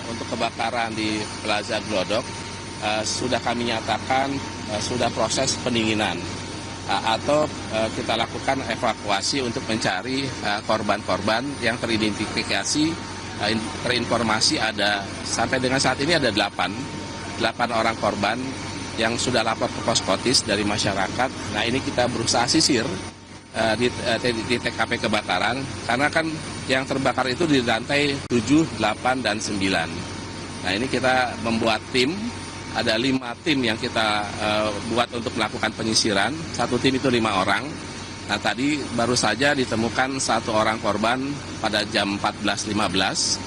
untuk kebakaran di Plaza Glodok sudah kami nyatakan sudah proses pendinginan atau kita lakukan evakuasi untuk mencari korban-korban yang teridentifikasi, terinformasi ada sampai dengan saat ini ada 8 orang korban yang sudah lapor ke Poskotis dari masyarakat. Nah ini kita berusaha sisir di TKP kebakaran karena kan yang terbakar itu di lantai 7, 8, dan 9. Nah ini kita membuat tim. Ada 5 tim yang kita buat untuk melakukan penyisiran. Satu tim itu 5 orang. Nah tadi baru saja ditemukan 1 orang korban pada jam 14.15.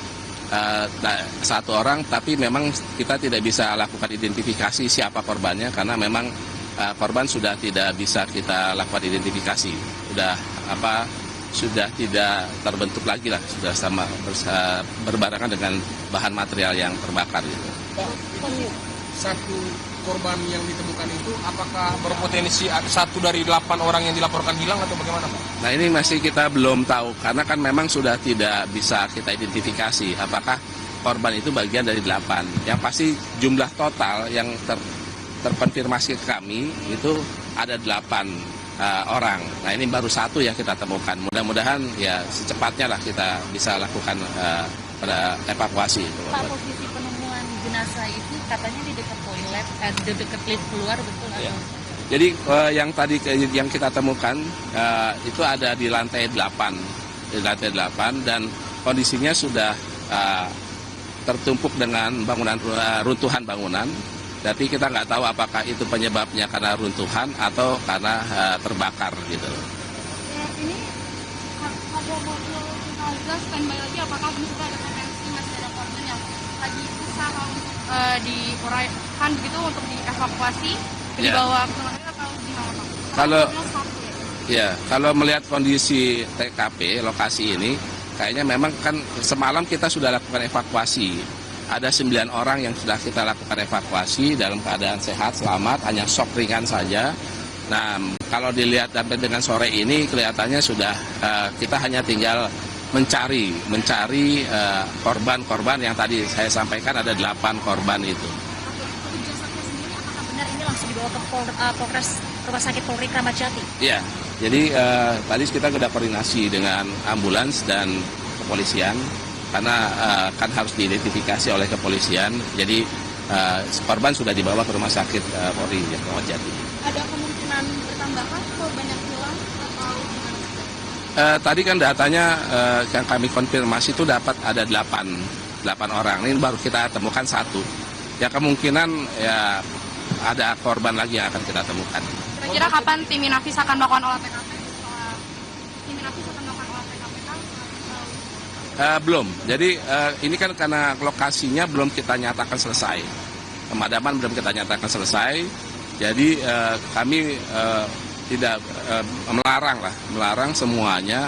1 orang, tapi memang kita tidak bisa lakukan identifikasi siapa korbannya karena memang korban sudah tidak bisa kita lakukan identifikasi. Sudah tidak terbentuk lagi lah, sudah berbarengan dengan bahan material yang terbakar gitu. Satu korban yang ditemukan itu apakah berpotensi 1 dari 8 orang yang dilaporkan hilang atau bagaimana Pak? Nah ini masih kita belum tahu karena kan memang sudah tidak bisa kita identifikasi apakah korban itu bagian dari 8. Yang pasti jumlah total yang terkonfirmasi ke kami itu ada 8 orang. Nah ini baru 1 yang kita temukan. Mudah-mudahan ya secepatnya lah kita bisa lakukan pada evakuasi. Pak, posisi penemuan jenazah itu katanya di dekat toilet, di dekat lift keluar, betul atau? Ya. Jadi yang kita temukan itu ada di lantai 8, dan kondisinya sudah tertumpuk dengan runtuhan bangunan. Tapi kita nggak tahu apakah itu penyebabnya karena runtuhan atau karena terbakar gitu. Ya, ini ada mobil jenazah standby lagi, apakah misalnya ada potensi masih ada korban yang lagi usaha untuk diuraikan begitu untuk dievakuasi, dibawa ke rumah sakit atau gimana Pak? Kalau melihat kondisi TKP lokasi ini, kayaknya memang kan semalam kita sudah lakukan evakuasi. Ada 9 orang yang sudah kita lakukan evakuasi dalam keadaan sehat, selamat, hanya shock ringan saja. Nah, kalau dilihat sampai dengan sore ini kelihatannya sudah kita hanya tinggal mencari korban-korban yang tadi saya sampaikan ada 8 korban itu. Untuk jasadnya sendiri apakah benar ini langsung dibawa ke Polres Rumah Sakit Polri Kramat Jati? Iya, jadi tadi kita sudah koordinasi dengan ambulans dan kepolisian karena kan harus diidentifikasi oleh kepolisian. Jadi korban sudah dibawa ke Rumah Sakit Polri Kramat Jati. Ada kemungkinan bertambahan korban yang hilang atau gimana? Tadi kan datanya yang kami konfirmasi itu dapat ada 8 orang. Ini baru kita temukan 1. Ya kemungkinan ya ada korban lagi yang akan kita temukan. Kira-kira kapan tim Inafis akan melakukan olah TKP? Tim Inafis akan melakukan olah TKP kan? Belum. Jadi ini kan karena lokasinya belum kita nyatakan selesai. Pemadaman belum kita nyatakan selesai. Jadi kami tidak melarang semuanya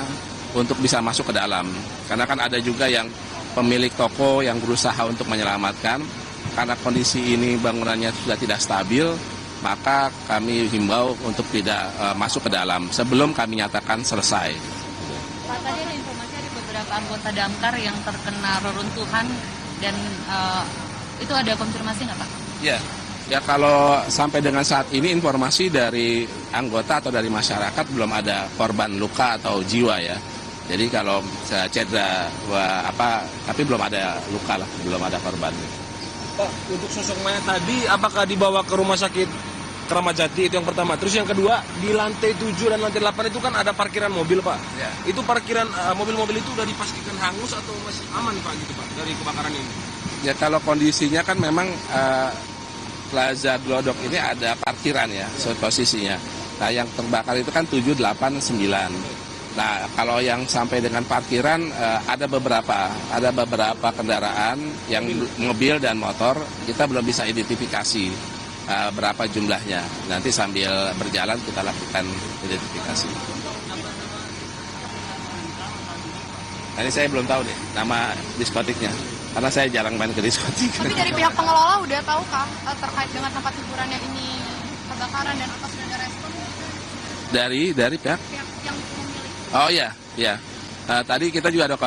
untuk bisa masuk ke dalam. Karena kan ada juga yang pemilik toko yang berusaha untuk menyelamatkan. Karena kondisi ini bangunannya sudah tidak stabil, maka kami himbau untuk tidak masuk ke dalam sebelum kami nyatakan selesai. Pak, tadi ada informasi ada beberapa anggota damkar yang terkena reruntuhan dan itu ada konfirmasi nggak Pak? Ya kalau sampai dengan saat ini informasi dari anggota atau dari masyarakat belum ada korban luka atau jiwa ya. Jadi kalau cedera tapi belum ada luka lah, belum ada korban. Pak, untuk sosok mayat tadi apakah dibawa ke Rumah Sakit Kramat Jati, itu yang pertama. Terus yang kedua, di lantai 7 dan lantai 8 itu kan ada parkiran mobil Pak. Ya. Itu parkiran mobil-mobil itu sudah dipastikan hangus atau masih aman Pak gitu Pak dari kebakaran ini? Ya kalau kondisinya kan memang Plaza Glodok ini ada parkiran ya posisinya. Nah yang terbakar itu kan 7, 8, 9. Nah kalau yang sampai dengan parkiran ada beberapa kendaraan yang mobil dan motor kita belum bisa identifikasi berapa jumlahnya. Nanti sambil berjalan kita lakukan identifikasi. Nah, ini saya belum tahu deh nama diskotiknya. Karena saya jarang main ke diskotik. Tapi dari pihak pengelola udah tahu kah terkait dengan tempat hiburan yang ini kebakaran dan apa sudah ada respon? Dari pihak yang memiliki. Oh iya. Tadi kita juga ada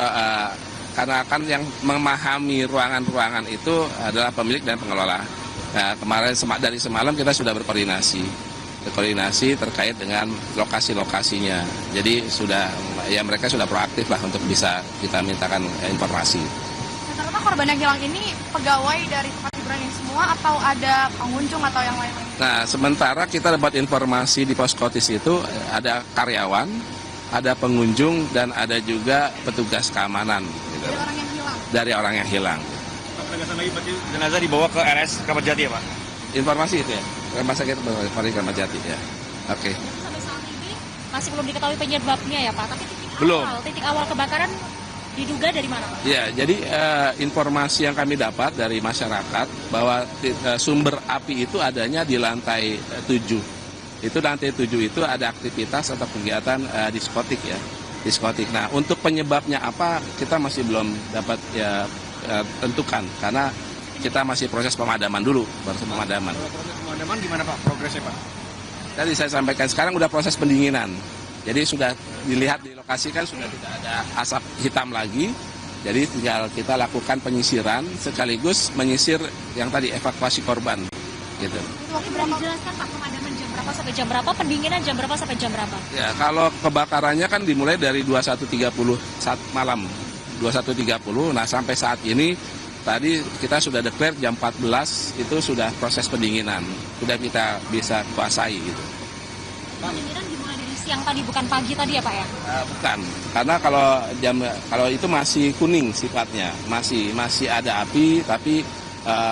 karena kan yang memahami ruangan-ruangan itu adalah pemilik dan pengelola. Nah, kemarin dari semalam kita sudah berkoordinasi terkait dengan lokasi-lokasinya. Jadi mereka sudah proaktif lah untuk bisa kita mintakan informasi. Rata-rata korban yang hilang ini pegawai dari tempat hiburan ini semua atau ada pengunjung atau yang lain-lain? Nah, sementara kita dapat informasi di Poskotis itu ada karyawan, ada pengunjung, dan ada juga petugas keamanan. Gitu. Dari orang yang hilang? Dari orang yang hilang. Penegasan lagi berarti jenazah dibawa ke RS Kramat Jati ya Pak? Informasi itu ya, rumah sakit Kramat Jati ya. Oke. Sampai saat ini masih belum diketahui penyebabnya ya Pak, tapi titik awal kebakaran diduga dari mana Pak? Ya, jadi informasi yang kami dapat dari masyarakat bahwa sumber api itu adanya di lantai 7. Itu lantai 7 itu ada aktivitas atau kegiatan diskotik ya. Diskotik. Nah, untuk penyebabnya apa kita masih belum dapat tentukan karena kita masih proses pemadaman dulu, baru pemadaman. Proses pemadaman gimana Pak? Progresnya Pak? Tadi saya sampaikan sekarang udah proses pendinginan. Jadi sudah dilihat di lokasi kan sudah tidak ada asap hitam lagi. Jadi tinggal kita lakukan penyisiran sekaligus menyisir yang tadi evakuasi korban. Gitu. Boleh dijelaskan Pak pemadaman jam berapa sampai jam berapa, pendinginan jam berapa sampai jam berapa? Ya, kalau kebakarannya kan dimulai dari 21.30 saat malam. 21.30. Nah, sampai saat ini tadi kita sudah declare jam 14 itu sudah proses pendinginan. Sudah kita bisa kuasai gitu. Pendinginan dimulai dari siang tadi, bukan pagi tadi ya Pak ya? Bukan, karena kalau itu masih kuning sifatnya, masih ada api, tapi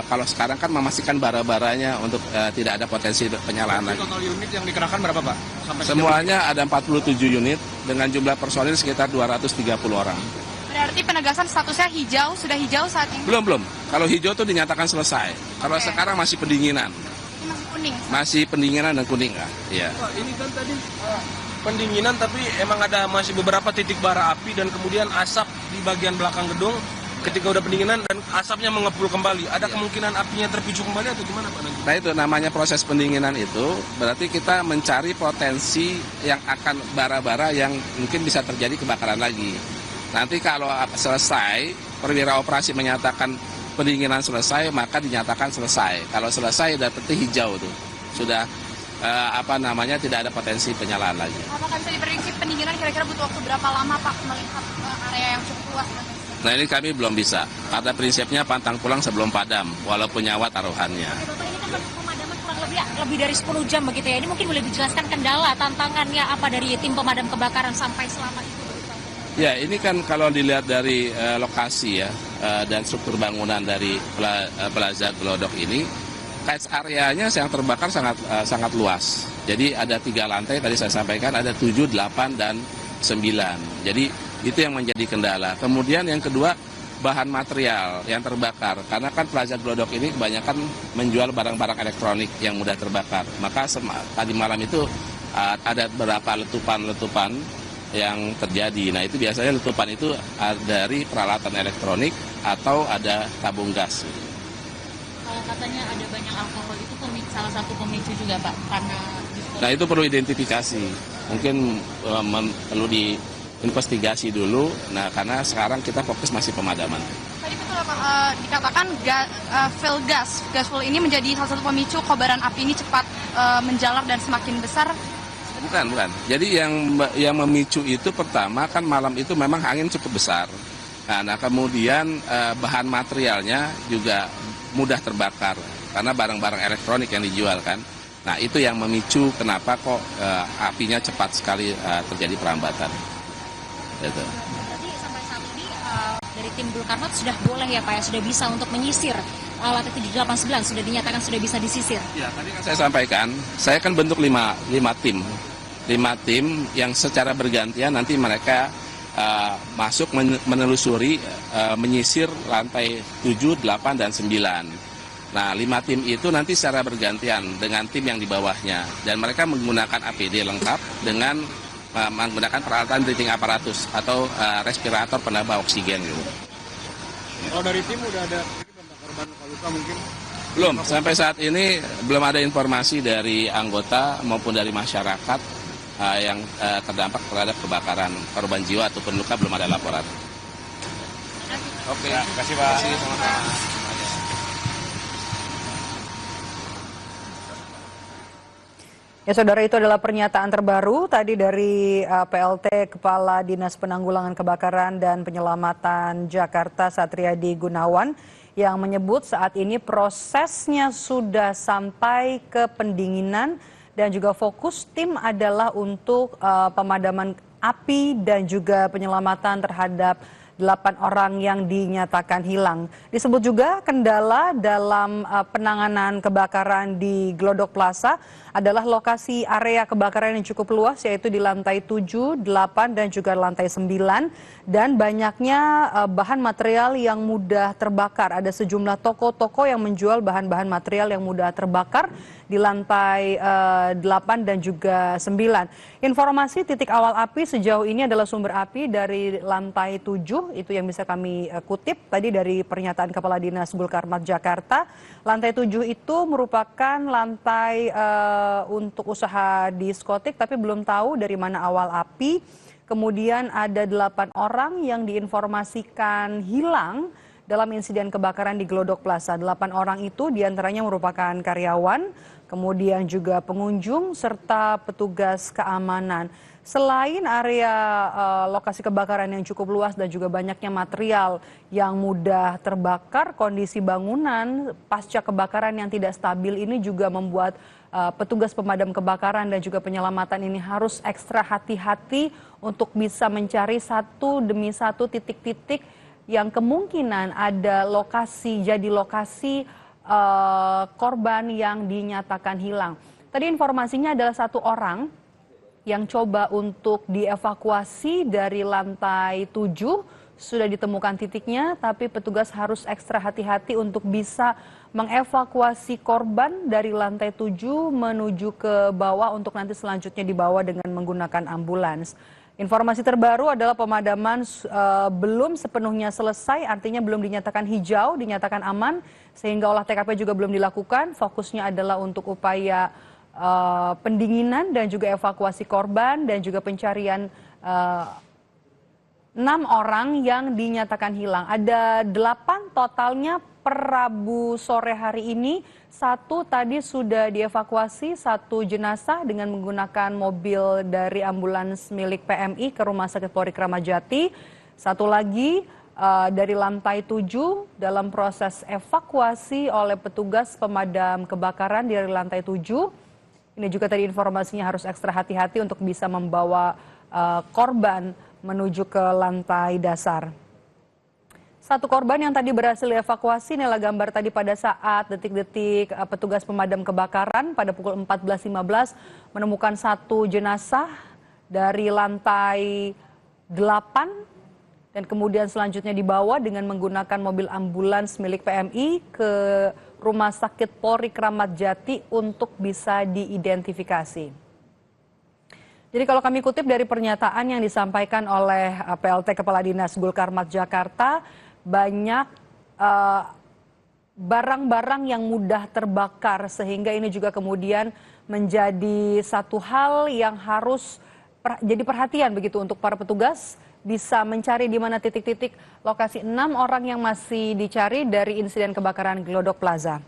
kalau sekarang kan memastikan bara-baranya untuk tidak ada potensi penyalaan lagi. Total unit yang dikerahkan berapa Pak? Sampai Semuanya ada 47 unit dengan jumlah personil sekitar 230 orang. Berarti penegasan statusnya hijau, sudah hijau saat ini? Belum. Kalau hijau itu dinyatakan selesai. Kalau sekarang masih pendinginan. Ini masih kuning? Masih pendinginan dan kuning lah. Iya. Pak, ini kan tadi pendinginan tapi emang ada masih beberapa titik bara api dan kemudian asap di bagian belakang gedung ketika udah pendinginan dan asapnya mengepul kembali. Ada kemungkinan apinya terpicu kembali atau gimana Pak nanti? Nah itu namanya proses pendinginan itu berarti kita mencari potensi yang akan bara-bara yang mungkin bisa terjadi kebakaran lagi. Nanti kalau selesai, perwira operasi menyatakan pendinginan selesai, maka dinyatakan selesai. Kalau selesai udah berarti hijau tuh. Sudah tidak ada potensi penyalaan lagi. Apakah bisa diprediksi pendinginan kira-kira butuh waktu berapa lama Pak melihat area yang cukup luas? Nah ini kami belum bisa. Pada prinsipnya pantang pulang sebelum padam, walaupun nyawa taruhannya. Oke, Bapak, ini kan pemadaman kurang lebih dari 10 jam begitu ya. Ini mungkin boleh dijelaskan kendala, tantangannya apa dari tim pemadam kebakaran sampai selama itu? Ya ini kan kalau dilihat dari lokasi ya dan struktur bangunan dari Plaza Glodok ini, catch areanya yang terbakar sangat luas. Jadi ada 3 lantai tadi saya sampaikan, ada 7, 8, dan 9. Jadi itu yang menjadi kendala. Kemudian yang kedua, bahan material yang terbakar. Karena kan Plaza Glodok ini kebanyakan menjual barang-barang elektronik yang mudah terbakar. Maka tadi malam itu ada beberapa letupan-letupan yang terjadi. Nah itu biasanya letupan itu dari peralatan elektronik atau ada tabung gas. Kalau katanya ada banyak alkohol, itu salah satu pemicu juga Pak, karena... Nah itu perlu identifikasi, mungkin perlu diinvestigasi dulu. Nah karena sekarang kita fokus masih pemadaman. Tadi betul Pak, dikatakan gas fuel ini menjadi salah satu pemicu kobaran api ini cepat menjalar dan semakin besar. Bukan. Jadi yang memicu itu pertama kan malam itu memang angin cukup besar. Nah kemudian bahan materialnya juga mudah terbakar karena barang-barang elektronik yang dijual kan. Nah itu yang memicu kenapa kok apinya cepat sekali terjadi perambatan. Gitu. Jadi sampai saat ini dari tim Bulkarmat sudah boleh ya Pak ya, sudah bisa untuk menyisir lantai 789, sudah dinyatakan sudah bisa disisir. Ya tadi kan saya sampaikan, saya kan bentuk 5 tim. 5 tim yang secara bergantian nanti mereka masuk menelusuri, menyisir lantai 7, 8, dan 9. Nah 5 tim itu nanti secara bergantian dengan tim yang di bawahnya. Dan mereka menggunakan APD lengkap dengan menggunakan peralatan breathing apparatus atau respirator penambah oksigen gitu. Kalau dari tim udah ada korban luka mungkin? Belum, sampai saat ini belum ada informasi dari anggota maupun dari masyarakat yang terdampak terhadap kebakaran. Korban jiwa ataupun luka belum ada laporan. Oke, Ya, terima kasih, Pak. kasih sama-sama. Ya saudara, itu adalah pernyataan terbaru tadi dari PLT Kepala Dinas Penanggulangan Kebakaran dan Penyelamatan Jakarta Satriadi Gunawan yang menyebut saat ini prosesnya sudah sampai ke pendinginan dan juga fokus tim adalah untuk pemadaman api dan juga penyelamatan terhadap 8 orang yang dinyatakan hilang. Disebut juga kendala dalam penanganan kebakaran di Glodok Plaza adalah lokasi area kebakaran yang cukup luas, yaitu di lantai 7, 8, dan juga lantai 9. Dan banyaknya bahan material yang mudah terbakar. Ada sejumlah toko-toko yang menjual bahan-bahan material yang mudah terbakar di lantai 8 dan juga 9. Informasi titik awal api sejauh ini adalah sumber api dari lantai 7, itu yang bisa kami kutip tadi dari pernyataan Kepala Dinas Gulkarmat Jakarta. Lantai 7 itu merupakan lantai untuk usaha diskotik, tapi belum tahu dari mana awal api. Kemudian ada 8 orang yang diinformasikan hilang dalam insiden kebakaran di Glodok Plaza. 8 orang itu diantaranya merupakan karyawan, kemudian juga pengunjung, serta petugas keamanan. Selain area lokasi kebakaran yang cukup luas dan juga banyaknya material yang mudah terbakar, kondisi bangunan pasca kebakaran yang tidak stabil ini juga membuat petugas pemadam kebakaran dan juga penyelamatan ini harus ekstra hati-hati untuk bisa mencari satu demi satu titik-titik yang kemungkinan ada lokasi korban yang dinyatakan hilang. Tadi informasinya adalah 1 orang yang coba untuk dievakuasi dari lantai 7, sudah ditemukan titiknya, tapi petugas harus ekstra hati-hati untuk bisa mengevakuasi korban dari lantai 7 menuju ke bawah untuk nanti selanjutnya dibawa dengan menggunakan ambulans. Informasi terbaru adalah pemadaman belum sepenuhnya selesai, artinya belum dinyatakan hijau, dinyatakan aman, sehingga olah TKP juga belum dilakukan. Fokusnya adalah untuk upaya pendinginan dan juga evakuasi korban dan juga pencarian 6 orang yang dinyatakan hilang. Ada 8 totalnya per Rabu sore hari ini. 1 tadi sudah dievakuasi, 1 jenazah dengan menggunakan mobil dari ambulans milik PMI ke Rumah Sakit Polri Kramat Jati. 1 lagi dari lantai 7 dalam proses evakuasi oleh petugas pemadam kebakaran dari lantai 7. Ini juga tadi informasinya harus ekstra hati-hati untuk bisa membawa korban menuju ke lantai dasar. 1 korban yang tadi berhasil dievakuasi, inilah gambar tadi pada saat detik-detik petugas pemadam kebakaran pada pukul 14.15 menemukan 1 jenazah dari lantai 8 dan kemudian selanjutnya dibawa dengan menggunakan mobil ambulans milik PMI ke Rumah Sakit Polri Kramat Jati untuk bisa diidentifikasi. Jadi kalau kami kutip dari pernyataan yang disampaikan oleh PLT Kepala Dinas Gulkarmat Jakarta, banyak barang-barang yang mudah terbakar sehingga ini juga kemudian menjadi satu hal yang harus jadi perhatian begitu untuk para petugas bisa mencari di mana titik-titik lokasi 6 orang yang masih dicari dari insiden kebakaran Glodok Plaza.